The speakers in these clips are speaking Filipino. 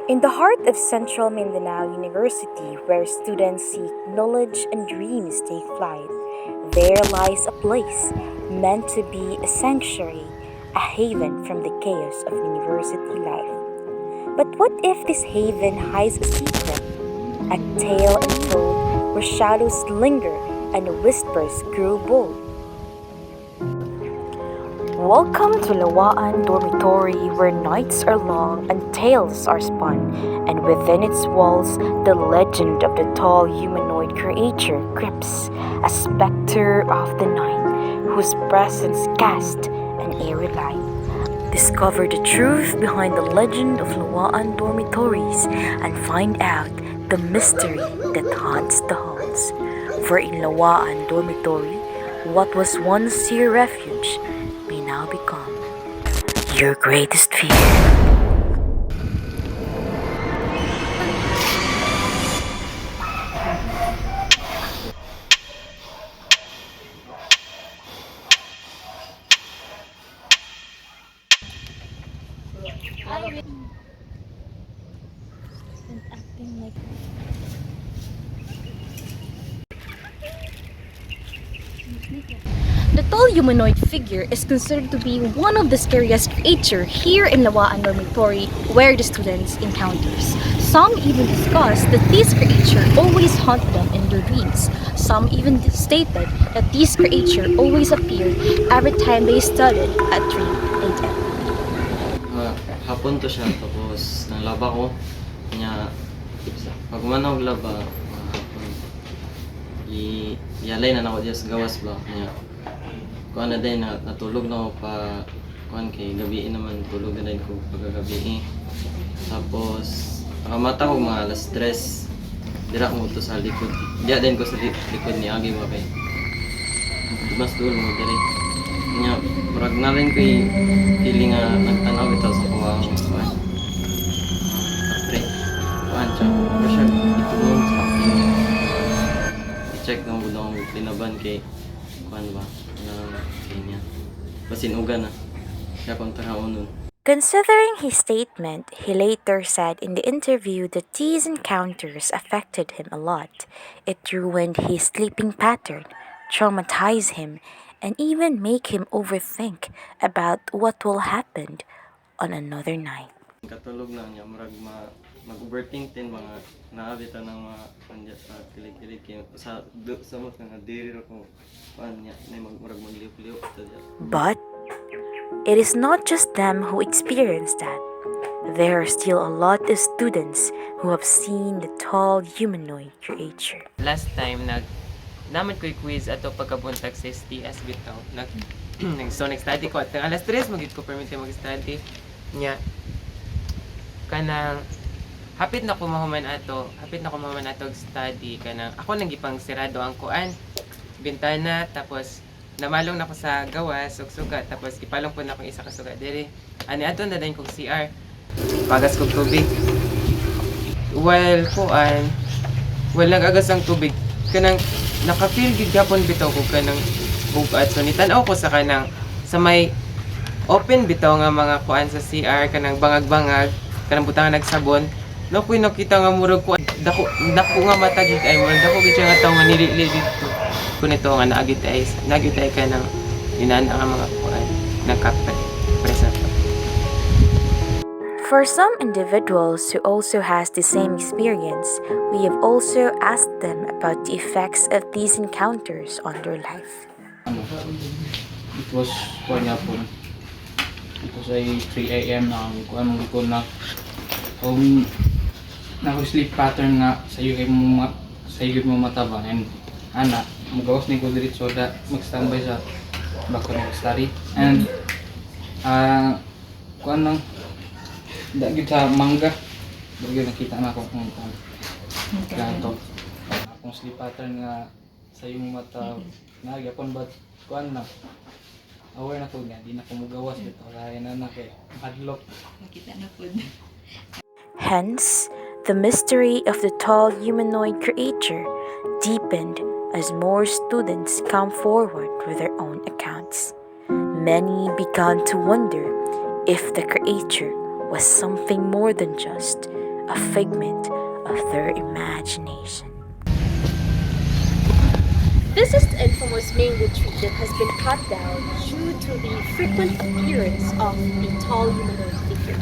In the heart of Central Mindanao University, where students seek knowledge and dreams take flight, there lies a place meant to be a sanctuary, a haven from the chaos of university life. But what if this haven hides a secret, a tale untold where shadows linger and whispers grow bold? Welcome to Lawaan Dormitory, where nights are long and tales are spun, and within its walls, the legend of the tall humanoid creature grips, a specter of the night, whose presence casts an eerie light. Discover the truth behind the legend of Lawaan Dormitories and find out the mystery that haunts the halls. For in Lawaan Dormitory, what was once your refuge may now become your greatest fear. The tall humanoid figure is considered to be one of the scariest creatures here in Lawaan Dormitory where the students encounters. Some even discuss that this creature always haunt them in their dreams. Some even stated that this creature always appeared every time they studied at 3 a.m. Hapon to siya, tapos nanglaba ko niya. Pag manaw laba, hapon iyalay na ako diya sa gawas ba niya. Kuan na din natulog na ako pa kuan kay gabi naman tulog na din ko pagkagabi. Tapos nakamata ko mga alas 3 dira ko to sa likod. Diya din ko sa likod ni Agi ba kay mas dulo mo diri niya. Murag na rin ko feeling nga nagtanaw bitaw sa kuha ko kuan. Pre kuan siya kasi itulong sa akin. I-check na mo daw tinaban kay kuan ba na kanya. Basinugan na. Kaya kung tarahon nun. Considering his statement, he later said in the interview that these encounters affected him a lot. It ruined his sleeping pattern, traumatized him, and even make him overthink about what will happen on another night. Katulog na niya, mag-overthink din mga naabitan ng mga kanya sa kilig-kilig sa mga nga diri ko paano niya na magliw-liw But it is not just them who experience that. There are still a lot of students who have seen the tall humanoid creature. Last time naman ko quiz ato pagkabuntag sa STS bitaw so nag-study ko at alas 3 magid ko permit mag-study nya kanang hapit na ko mahuman ato og study kanang ako nang gipang sirado ang kuan bintana tapos namalong na ko sa gawas ug suga tapos ipalong po na akong isa ka suga diri ani adto na din kog CR pagas kog tubig kuan nag-agas ang tubig kanang naka-feel gid gapon bitaw ko kanang bugat so nitan-aw ko sa kanang sa may open bitaw nga mga kuan sa CR kanang bangag-bangag kanang butangan nagsabon nakoy nakita nga murag ko dako nga mata gid ay mo dako gid nga tawo nga nilili dito kun ito nga naagit ay kanang inana nga mga kuan nagkapit presa. For some individuals who also has the same experience, we have also asked them about the effects of these encounters on their life. It was kuan po. It was ay 3 a.m. na kuan mo ko na sleep pattern nga sa iyo mo mataba and ana magawas ni ko diretso da mag-standby sa bako ng study and kuan nang dagit sa mangga bagyo nakita na ako kung ganito akong sleep pattern nga sa iyo mo mata nagyapon but kuan na aware na ko nga di na ko mugawas dito kaya na kay hadlock nakita na pud. Hence, the mystery of the tall humanoid creature deepened as more students come forward with their own accounts. Many began to wonder if the creature was something more than just a figment of their imagination. This is the infamous mango tree that has been cut down due to the frequent appearance of the tall humanoid figure.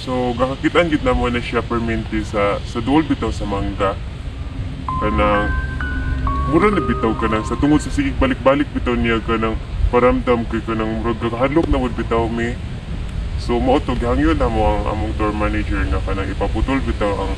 So gakakitaan gid namo na siya permanente sa duol bitaw sa mangga. Kanang mura na bitaw kanang sa tungod sa sigig balik-balik bitaw niya kanang paramdam kay kanang murag gakahadlok na wud bitaw mi. So mao to gihangyon namo ang among tour manager nga kanang ipaputol bitaw ang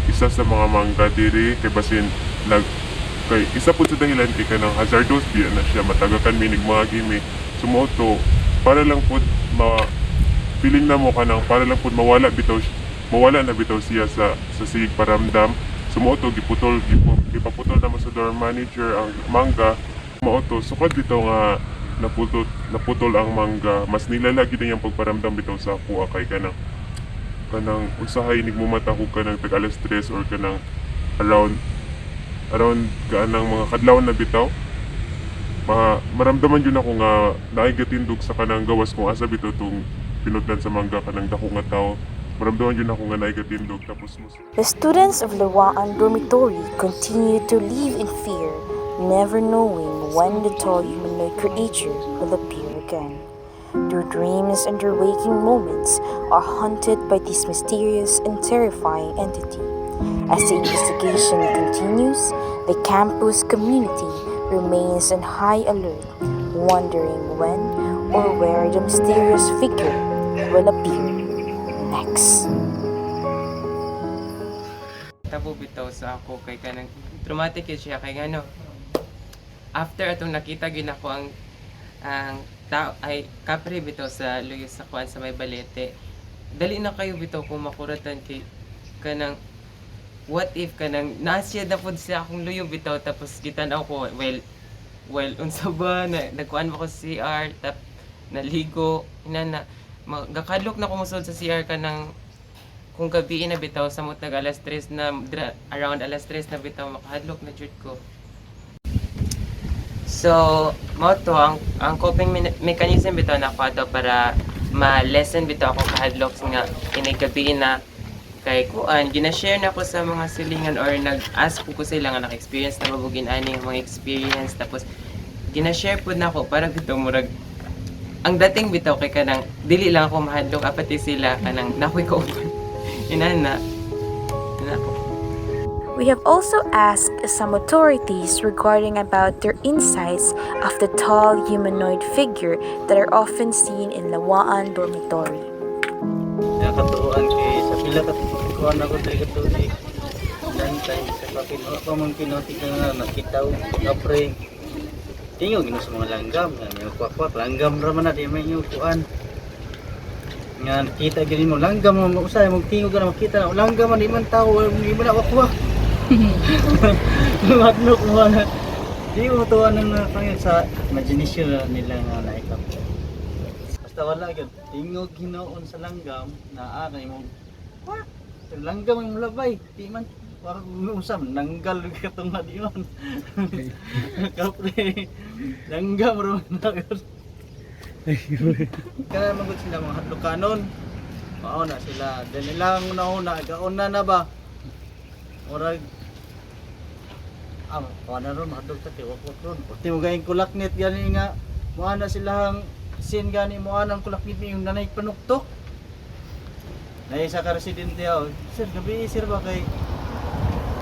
isa sa mga mangga diri kay basin kay isa pud sa dahilan kay kanang hazardous di na siya matagakan minig mga gimi. So mao to para lang pud feeling na mo kanang para lang pud mawala na bitaw siya sa sigig paramdam. So mao to gipaputol na mo sa door manager ang mangga. Mao to sukad bitaw nga naputol ang mangga. Mas nilala gid niyang pagparamdam bitaw sa ako kay kanang usahay nigmumata ko kanang tag alas 3 or kanang around kanang mga kadlaw na bitaw. Maramdaman yun ako nga naigatindog sa kanang gawas kung asa bitaw tong pinutlan sa mangga kanang dako nga tao. Maramdaman yun ako nga naigatindog tapos The students of Lawaan Dormitory continue to live in fear, never knowing when the tall humanoid creature will appear again. Their dreams and their waking moments are haunted by this mysterious and terrifying entity. As the investigation continues, the campus community remains on high alert, wondering when or where the mysterious figure will appear next. Tabo bitaw sa ako kay kanang traumatic yun siya kay ano. After atong nakita gyud ako ang tao ay kapre bitaw sa luyo sa kuan sa may balete. Dali na kayo bitaw kung makuratan kay kanang what if kanang nasya na pud siya akong luyo bitaw tapos gitan-aw ko well unsa ba na nagkuan mo ko sa CR tap naligo inana gakadlok na ko musod sa CR kanang kung gabi na bitaw samot nag alas 3 na around alas 3 na bitaw makahadlok na jud ko. So, mo to ang coping mechanism bitaw na ko ato para ma-lessen bitaw ako kahadlok nga gabi na kay kuan gina-share na ko sa mga silingan or nag-ask ko sila nga naka-experience na mabugin ani mga experience tapos gina-share pud na ko para bitaw murag ang dating bitaw kay kanang dili lang ako mahadlok apati sila kanang nakoy ko inana. We have also asked some authorities regarding about their insights of the tall humanoid figure that are often seen in Lawaan Dormitory. Nakaturuan kay sa pila ka kuan ako diri katuig. Dan time sa kapino pa man kinotik na nakitaw kapre. Tingog gino sa mga langgam, nga kwak langgam ra man na di may kuan. Nga kita gini mo langgam mo usay mo tingog na makita na langgam man di man tao di man wakwak. Matnok mo na. Di mo tuwa ng pangit sa imagination nila nga naikap. Basta wala yun. Tingog hinoon sa langgam na akay mo. What? Langgam yung labay. Di man. Parang usam. Nanggal ka itong di man. Kapre. Langgam rin na yun. Kaya magod sila mga hadlokanon. Mauna sila. Dahil nilang nauna. Gauna na ba? Orag kawana ron, mahadog ta tiwak-wak ron. Pati mo gayong kulaknit gani nga, muana silang sin gani muana ang kulaknit yung nanay panuktok. Nay sa ka-residente ako, sir, gabi sir ba kay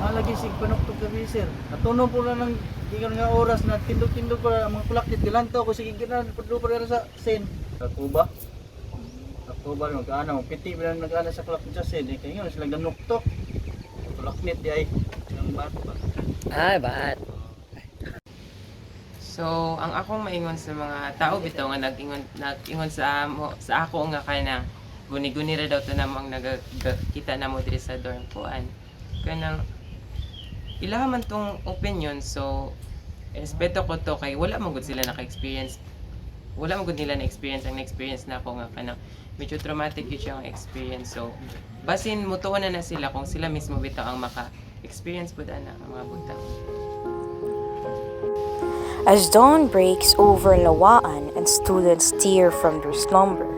malagi sig panuktok gabi sir. Natunog po lang ng ingon nga oras na tindog-tindog pa mga kulaknit gilanto ko sige ginan padlo pa sa sin. Kakuba. Kakuba mo kaana mo piti bilang nag-ana sa kulaknit sa sin, kay nga sila ganuktok. Kulaknit di ay ng bat ba. Ay, baat. So, ang akong maingon sa mga tao bitaw nga nag-ingon sa ako nga kanang guni-guni ra daw to namang nagkita na mo diri sa dorm kuan. Kanang ilaha man tong opinion so respeto ko to kay wala man gud sila naka-experience. Wala man gud nila na-experience ang na-experience na ako nga kanang medyo traumatic yun siyang experience. So, basin mutuwa na sila kung sila mismo bitaw ang maka-experience po na ang mga butang. As dawn breaks over Lawaan and students stir from their slumber,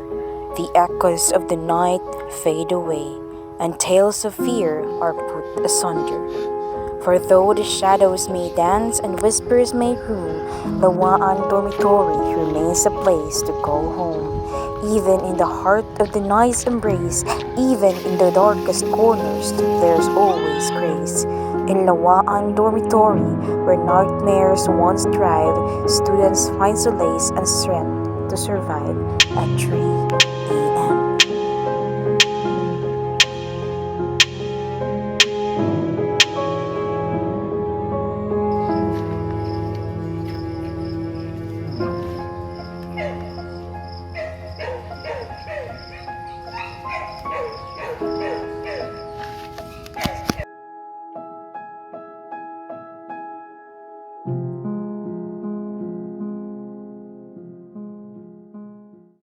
The echoes of the night fade away, and tales of fear are put asunder. For though the shadows may dance and whispers may roam, Lawaan Dormitory remains a place to call home. Even in the heart of the night's embrace, even in the darkest corners, there's always grace. In Lawaan Dormitory, where nightmares once thrive, students find solace and strength to survive at 3 a.m.